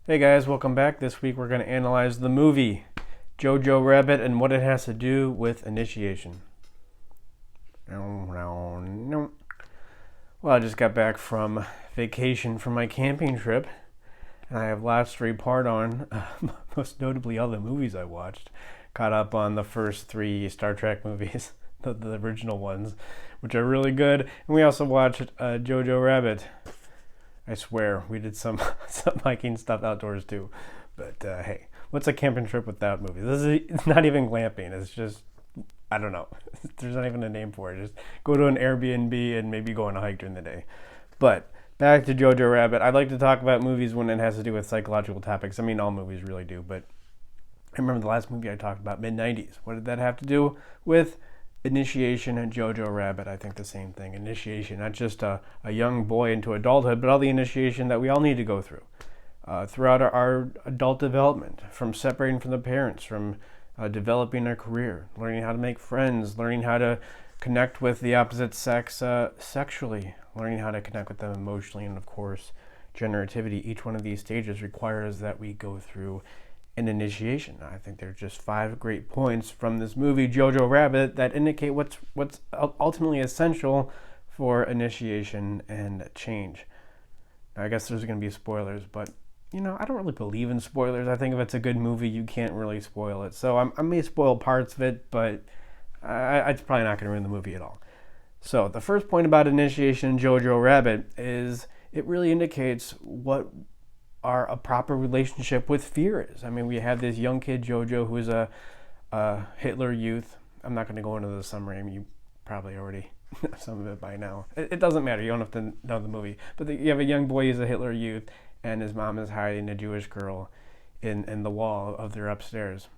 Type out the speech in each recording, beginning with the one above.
Hey guys, welcome back. This week we're going to analyze the movie Jojo Rabbit and what it has to do with initiation. Well, I just got back from vacation from my camping trip, and I have lots to report on, most notably all the movies I watched. Caught up on the first three Star Trek movies, the original ones, which are really good. And we also watched Jojo Rabbit. I swear, we did some hiking stuff outdoors too. But hey, what's a camping trip without movies? It's not even glamping. It's just, I don't know. There's not even a name for it. Just go to an Airbnb and maybe go on a hike during the day. But back to Jojo Rabbit. I like to talk about movies when it has to do with psychological topics. I mean, all movies really do. But I remember the last movie I talked about, mid-90s. What did that have to do with? Initiation and Jojo Rabbit, I think the same thing. Initiation, not just a young boy into adulthood, but all the initiation that we all need to go through throughout our adult development, from separating from the parents, from developing a career, learning how to make friends, learning how to connect with the opposite sex sexually, learning how to connect with them emotionally, and of course, generativity. Each one of these stages requires that we go through an initiation. I think there are just 5 great points from this movie, Jojo Rabbit, that indicate what's ultimately essential for initiation and change. Now, I guess there's going to be spoilers, but I don't really believe in spoilers. I think if it's a good movie, you can't really spoil it. So I may spoil parts of it, but it's probably not going to ruin the movie at all. So the first point about initiation in Jojo Rabbit is it really indicates what a proper relationship with fear is. I mean, we have this young kid, Jojo, who is a Hitler youth. I'm not going to go into the summary. I mean, you probably already know some of it by now. It doesn't matter. You don't have to know the movie. But you have a young boy who's a Hitler youth, and his mom is hiding a Jewish girl in the wall of their upstairs.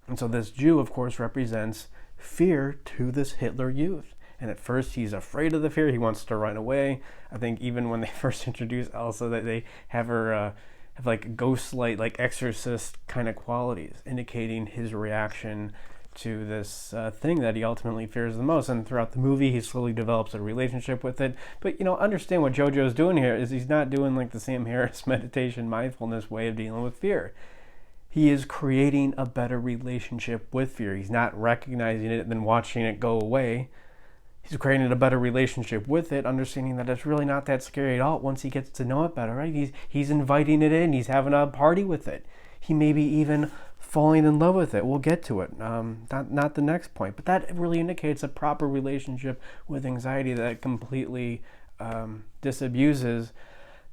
And so this Jew, of course, represents fear to this Hitler youth. And at first he's afraid of the fear. He wants to run away. I think even when they first introduce Elsa, that they have her have like ghost light, like exorcist kind of qualities, indicating his reaction to this thing that he ultimately fears the most. And throughout the movie, he slowly develops a relationship with it. But understand what Jojo's doing here is he's not doing like the Sam Harris meditation mindfulness way of dealing with fear. He is creating a better relationship with fear. He's not recognizing it and then watching it go away. He's creating a better relationship with it, understanding that it's really not that scary at all once he gets to know it better, right? He's inviting it in. He's having a party with it. He may be even falling in love with it. We'll get to it. Not the next point. But that really indicates a proper relationship with anxiety that completely disabuses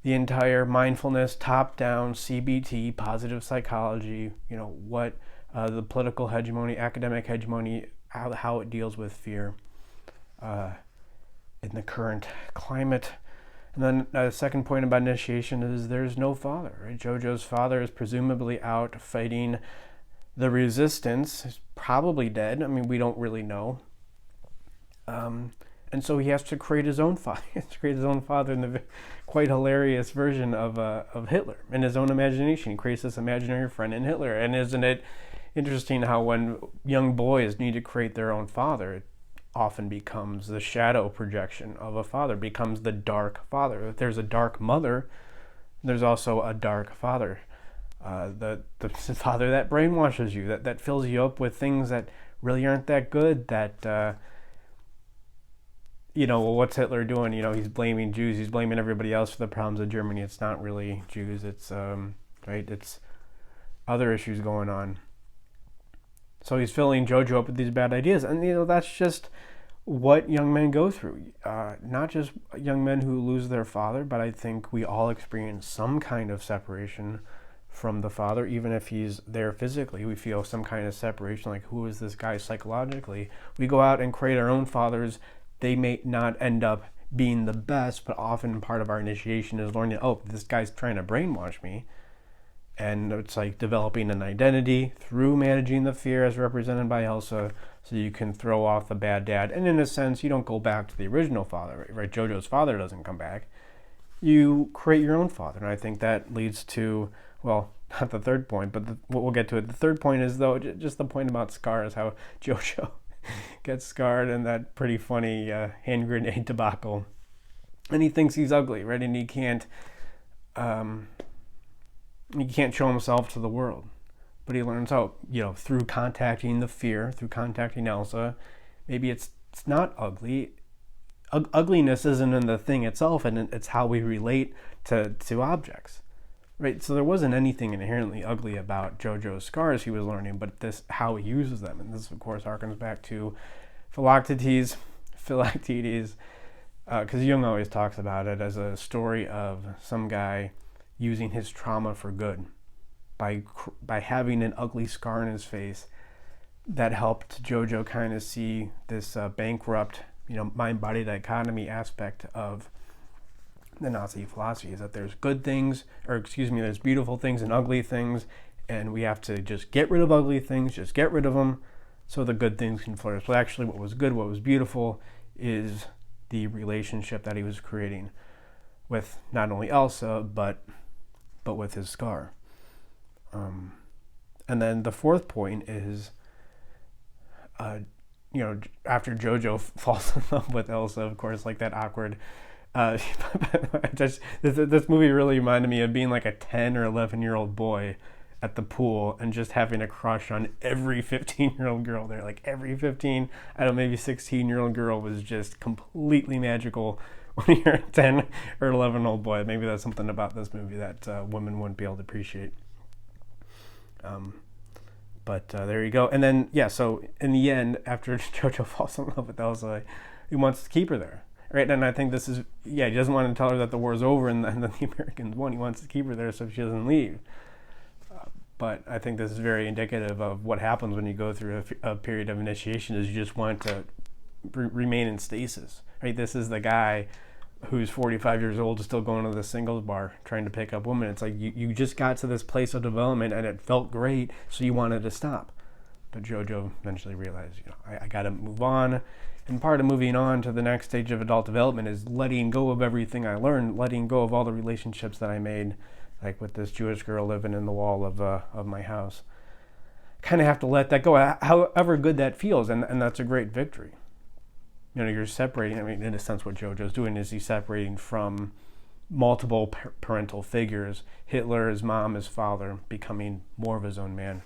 the entire mindfulness, top-down, CBT, positive psychology, what the political hegemony, academic hegemony, how it deals with fear. In the current climate. And then the second point about initiation is there's no father. Right? Jojo's father is presumably out fighting the resistance. He's probably dead. I mean, we don't really know. And so he has to create his own father. He has to create his own father in the quite hilarious version of Hitler. In his own imagination, he creates this imaginary friend in Hitler. And isn't it interesting how when young boys need to create their own father, often becomes the shadow projection of a father, becomes the dark father. If there's a dark mother, there's also a dark father. The father that brainwashes you, that fills you up with things that really aren't that good, that, what's Hitler doing? He's blaming Jews, he's blaming everybody else for the problems of Germany. It's not really Jews, it's, right, it's other issues going on. So he's filling Jojo up with these bad ideas. And, that's just what young men go through. Not just young men who lose their father, but I think we all experience some kind of separation from the father, even if he's there physically. We feel some kind of separation, like who is this guy psychologically? We go out and create our own fathers. They may not end up being the best, but often part of our initiation is learning, this guy's trying to brainwash me. And it's like developing an identity through managing the fear as represented by Elsa, so you can throw off the bad dad. And in a sense, you don't go back to the original father, right? Jojo's father doesn't come back. You create your own father. And I think that leads to, well, not the third point, but we'll get to it. The third point is, though, just the point about scars, how Jojo gets scarred in that pretty funny hand grenade debacle. And he thinks he's ugly, right? And he can't He can't show himself to the world, but he learns how, through contacting the fear, through contacting Elsa. Maybe it's not ugly. Ugliness isn't in the thing itself, and it's how we relate to objects, right? So there wasn't anything inherently ugly about Jojo's scars he was learning, but this how he uses them, and this of course harkens back to Philoctetes, because Jung always talks about it as a story of some guy using his trauma for good by having an ugly scar in his face that helped Jojo kind of see this bankrupt, mind-body dichotomy aspect of the Nazi philosophy, is that there's there's beautiful things and ugly things, and we have to just get rid of ugly things, just get rid of them, so the good things can flourish. But actually what was good, what was beautiful, is the relationship that he was creating with not only Elsa, but with his scar. And then the fourth point is, after Jojo falls in love with Elsa, of course, like that awkward, this movie really reminded me of being like a 10 or 11-year-old boy at the pool and just having a crush on every 15-year-old girl there. Like every 15, maybe 16-year-old girl was just completely magical when you're a 10 or 11-year-old boy. Maybe that's something about this movie that women wouldn't be able to appreciate. But there you go. And then, so in the end, after Jojo falls in love with Elsa, he wants to keep her there. Right? And I think this is, he doesn't want to tell her that the war's over and then the Americans won. He wants to keep her there so she doesn't leave. But I think this is very indicative of what happens when you go through a period of initiation, is you just want to remain in stasis. Right? This is the guy who's 45 years old, still going to the singles bar, trying to pick up women. It's like you just got to this place of development and it felt great, so you wanted to stop. But Jojo eventually realized, I got to move on. And part of moving on to the next stage of adult development is letting go of everything I learned, letting go of all the relationships that I made, like with this Jewish girl living in the wall of my house. Kind of have to let that go, however good that feels, and that's a great victory. You're separating. In a sense, what Jojo's doing is he's separating from multiple parental figures: Hitler, his mom, his father, becoming more of his own man.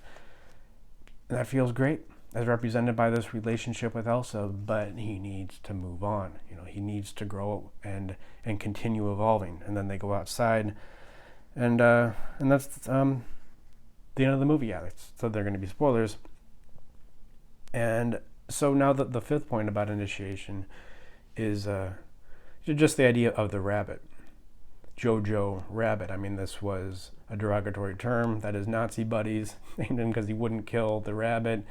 And that feels great, as represented by this relationship with Elsa. But he needs to move on. He needs to grow and continue evolving. And then they go outside, and that's the end of the movie. So they're going to be spoilers. And so now the fifth point about initiation is just the idea of the rabbit. Jojo Rabbit. This was a derogatory term that his Nazi buddies named him because he wouldn't kill the rabbit.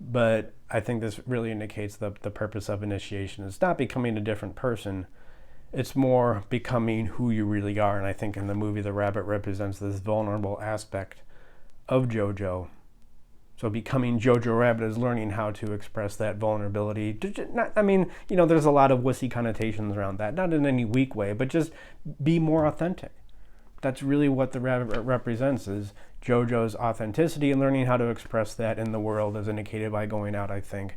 But I think this really indicates the purpose of initiation. It's not becoming a different person. It's more becoming who you really are. And I think in the movie, the rabbit represents this vulnerable aspect of Jojo. So becoming Jojo Rabbit is learning how to express that vulnerability. There's a lot of wussy connotations around that. Not in any weak way, but just be more authentic. That's really what the rabbit represents, is Jojo's authenticity, and learning how to express that in the world, as indicated by going out, I think,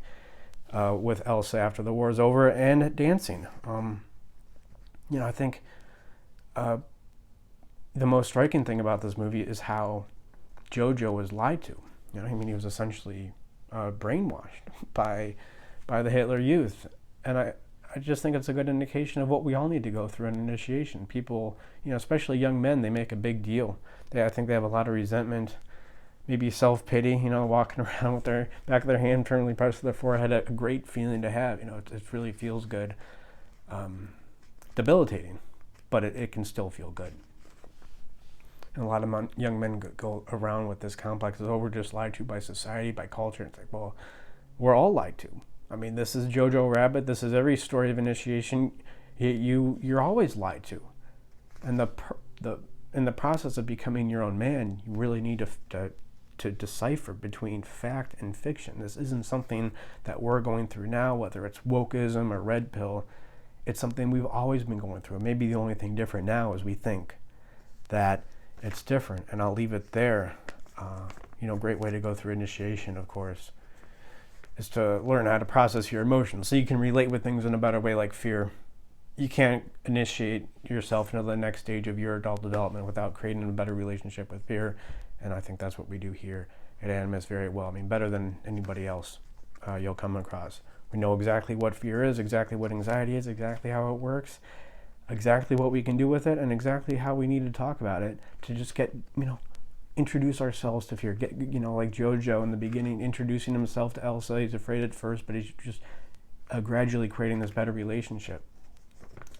with Elsa after the war's over, and dancing. I think the most striking thing about this movie is how Jojo was lied to. He was essentially brainwashed by the Hitler Youth. And I just think it's a good indication of what we all need to go through in initiation. People, especially young men, they make a big deal. I think they have a lot of resentment, maybe self-pity, walking around with their back of their hand firmly pressed to their forehead. A great feeling to have. It really feels good. Debilitating, but it can still feel good. And a lot of young men go around with this complex of, we're just lied to by society, by culture. It's like, well, we're all lied to. This is Jojo Rabbit. This is every story of initiation. You're always lied to. And in the process of becoming your own man, you really need to decipher between fact and fiction. This isn't something that we're going through now, whether it's wokeism or red pill. It's something we've always been going through. Maybe the only thing different now is we think that it's different, and I'll leave it there. Great way to go through initiation, of course, is to learn how to process your emotions so you can relate with things in a better way, like fear. you can't initiate yourself into the next stage of your adult development without creating a better relationship with fear. And I think that's what we do here at Animus very well. I mean, better than anybody else you'll come across. We know exactly what fear is, exactly what anxiety is, exactly how it works, exactly what we can do with it, and exactly how we need to talk about it to just get, introduce ourselves to fear. Get, like Jojo in the beginning, introducing himself to Elsa. He's afraid at first, but he's just gradually creating this better relationship.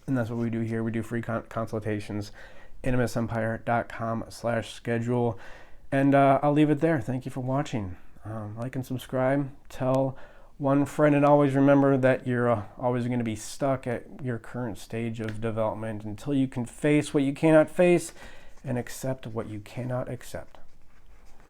And that's what we do here. We do free consultations, animusempire.com/schedule. And I'll leave it there. Thank you for watching. Like and subscribe. Tell one friend, and always remember that you're always going to be stuck at your current stage of development until you can face what you cannot face and accept what you cannot accept.